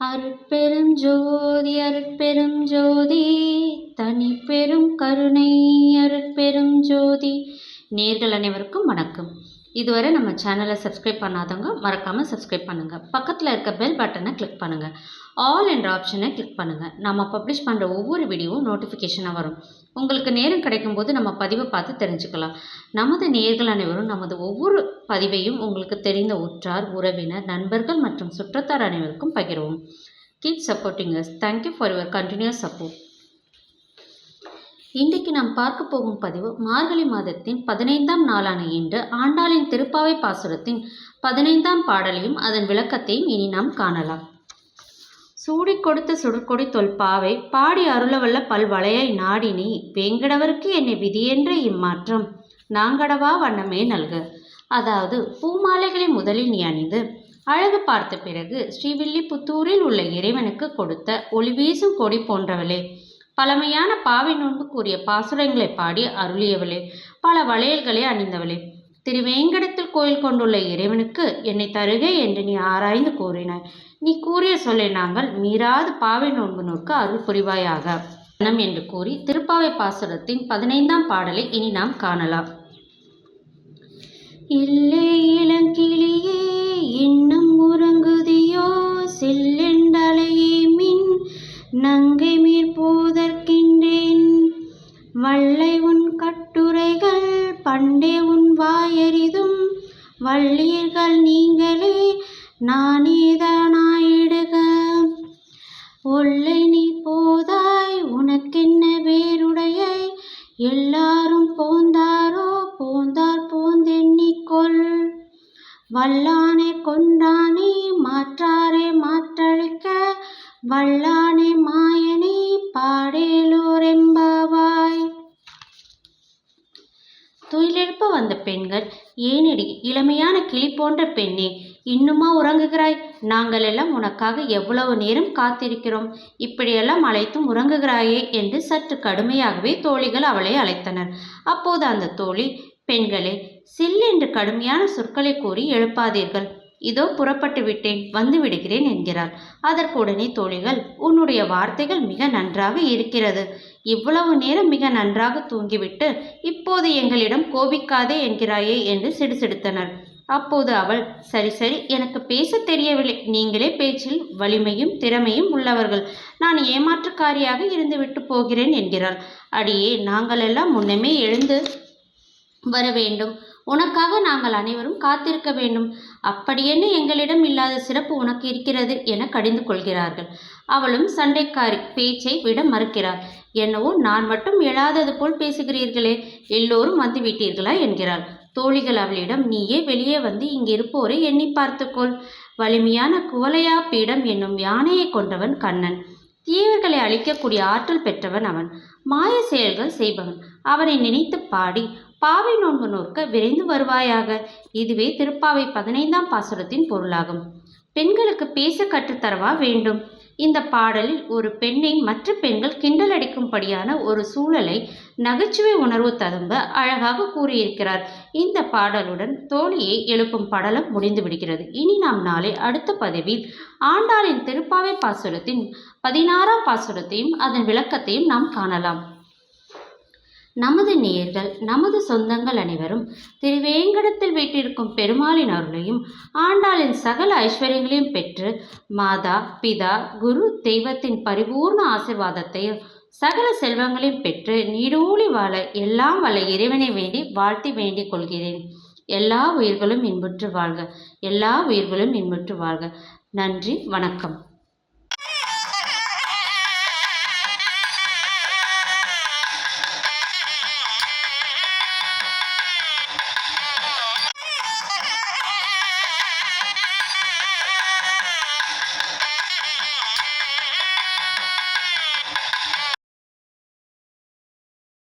அருட்பெரும் ஜோதி அருட்பெரும் ஜோதி தனிப்பெரும் கருணை அருட்பெரும் ஜோதி. நேர்கள் அனைவருக்கும் வணக்கம். இதுவரை நம்ம சேனலை சப்ஸ்கிரைப் பண்ணாதவங்க மறக்காமல் சப்ஸ்கிரைப் பண்ணுங்கள். பக்கத்தில் இருக்க பெல் பட்டனை கிளிக் பண்ணுங்கள். ஆல் என்ற ஆப்ஷனை கிளிக் பண்ணுங்கள். நம்ம பப்ளிஷ் பண்ணுற ஒவ்வொரு வீடியோவும் நோட்டிஃபிகேஷனாக வரும். உங்களுக்கு நேரம் கிடைக்கும்போது நம்ம பதிவை பார்த்து தெரிஞ்சுக்கலாம். நமது நேயர்கள் அனைவரும் நமது ஒவ்வொரு பதிவையும் உங்களுக்கு தெரிந்த உற்றார், உறவினர், நண்பர்கள் மற்றும் சுற்றத்தார் அனைவருக்கும் பகிர்வோம். Keep supporting us. Thank you for your continuous support. இன்றைக்கு நாம் பார்க்க போகும் பதிவு மார்கழி மாதத்தின் 15ஆம் நாளான இன்று ஆண்டாளின் திருப்பாவை பாசுரத்தின் 15ஆம் பாடலையும் அதன் விளக்கத்தையும் இனி நாம் காணலாம். சூடி கொடுத்த சுடற்கொடி தொல்பாவை பாடி அருளவல்ல பல்வளையை நாடினி வேங்கடவருக்கு என்னை விதியென்ற இம்மாற்றம் நாங்கடவா வண்ணமே நல்க. அதாவது பூமாலைகளை முதலில் நீ அணிந்து அழகு பார்த்த பிறகு ஸ்ரீவில்லிபுத்தூரில் உள்ள இறைவனுக்கு கொடுத்த ஒளி வீசும் கொடி போன்றவளே, பழமையான பாவை நோன்பு கூறிய பாசுரங்களை பாடி அருளியவளே, பல வளையல்களை அணிந்தவளே, திருவேங்கடத்தில் கோயில் கொண்டுள்ள இறைவனுக்கு என்னை தருக என்று நீ ஆராய்ந்து கூறினாய். நீ கூறிய சொல்லை நாங்கள் மீறாது பாவை நோன்பு நோக்க அருள் புரிவாயாக என்று கூறி திருப்பாவை பாசுரத்தின் 15ஆம் பாடலை இனி நாம் காணலாம். இல்லை இளங்கிளியே இன்னும் உறங்குதியோ சில்லெண்டலையே மின் நங்கை மீர் போதற்கின்றேன் வல்லை உன் கட்டுரைகள் பண்டே உன் வாயறிதும் வள்ளீர்கள் நீங்களே நானேதானாயிடுக. ஒல்லை நீ போதாய் உனக்கென்ன வேறுடையாய் எல்லாரும் போந்தாரோ போந்தார் போந்தெண்ணிக்கொள் வல்லானே கொண்டானே மாற்றாரே மாற்றளிக்க வல்லானே மாயனே பாடேலோரெம்பாவாய். துயிலெழுப்ப வந்த பெண்கள், ஏனடி இளமையான கிளி போன்ற பெண்ணே, இன்னுமா உறங்குகிறாய்? நாங்கள் எல்லாம் உனக்காக எவ்வளவு நேரம் காத்திருக்கிறோம், இப்படியெல்லாம் அழைத்தும் உறங்குகிறாயே என்று சற்று கடுமையாகவே தோழிகள் அவளை அழைத்தனர். அப்போது அந்த தோழி, பெண்களே, சில்லென்று கடுமையான சொற்களை கூறி எழுப்பாதீர்கள், இதோ புறப்பட்டு விட்டேன், வந்து விடுகிறேன் என்கிறாள். அதற்கு உடனே தோழிகள், உன்னுடைய வார்த்தைகள் மிக நன்றாக இருக்கிறது, இவ்வளவு நேரம் மிக நன்றாக தூங்கிவிட்டு இப்போது எங்களிடம் கோபிக்காதே என்கிறாயே என்று சிடுசிடுத்தனர். அப்போது அவள், சரி சரி, எனக்கு பேச தெரியவில்லை, நீங்களே பேச்சில் வலிமையும் திறமையும் உள்ளவர்கள், நான் ஏமாற்றுக்காரியாக இருந்துவிட்டு போகிறேன் என்கிறாள். அடியே, நாங்களெல்லாம் முன்னமே எழுந்து வர வேண்டும், உனக்காக நாங்கள் அனைவரும் காத்திருக்க வேண்டும், அப்படியென்ன எங்களிடம் இல்லாத சிறப்பு உனக்கு இருக்கிறது என கடிந்து கொள்கிறார்கள். அவளும் சண்டைக்காரி, பேச்சை விட மறுக்கிறாள். என்னவோ நான் மட்டும் எழாதது போல் பேசுகிறீர்களே, எல்லோரும் வந்து விட்டீர்களா என்கிறாள். தோழிகள் அவளிடம், நீயே வெளியே வந்து இங்கிருப்போரை எண்ணி பார்த்துக்கொள், வலிமையான குவலையா பீடம் என்னும் யானையை கொண்டவன் கண்ணன், தீயவர்களை அழிக்கக்கூடிய ஆற்றல் பெற்றவன் அவன், மாய செயல்கள் செய்பவன், அவனை நினைத்து பாடி பாவை நோன்பு நோக்க விரைந்து வருவாயாக. இதுவே திருப்பாவை 15ஆம் பாசுரத்தின் பொருளாகும். பெண்களுக்கு பேச கற்றுத்தரவா வேண்டும்? இந்த பாடலில் ஒரு பெண்ணை மற்ற பெண்கள் கிண்டல் அடிக்கும்படியான ஒரு சூழலை நகைச்சுவை உணர்வு ததும்ப அழகாக கூறியிருக்கிறார். இந்த பாடலுடன் தோழியை எழுப்பும் படலம் முடிந்து விடுகிறது. இனி நாம் நாளை அடுத்த பதிவில் ஆண்டாளின் திருப்பாவை பாசுரத்தின் 16ஆம் பாசுரத்தையும் அதன் விளக்கத்தையும் நாம் காணலாம். நமது நேயர்கள், நமது சொந்தங்கள் அனைவரும் திருவேங்கடத்தில் வீட்டிருக்கும் பெருமாளின் அருளையும் ஆண்டாளின் சகல ஐஸ்வர்யங்களையும் பெற்று மாதா, பிதா, குரு, தெய்வத்தின் பரிபூர்ண ஆசீர்வாதத்தையும் சகல செல்வங்களையும் பெற்று நீடூழி வாழ எல்லாம் வல்ல இறைவனை வேண்டி வாழ்த்தி வேண்டிக் கொள்கிறேன். எல்லா உயிர்களும் இன்புற்று வாழ்க, எல்லா உயிர்களும் இன்புற்று வாழ்க. நன்றி, வணக்கம்.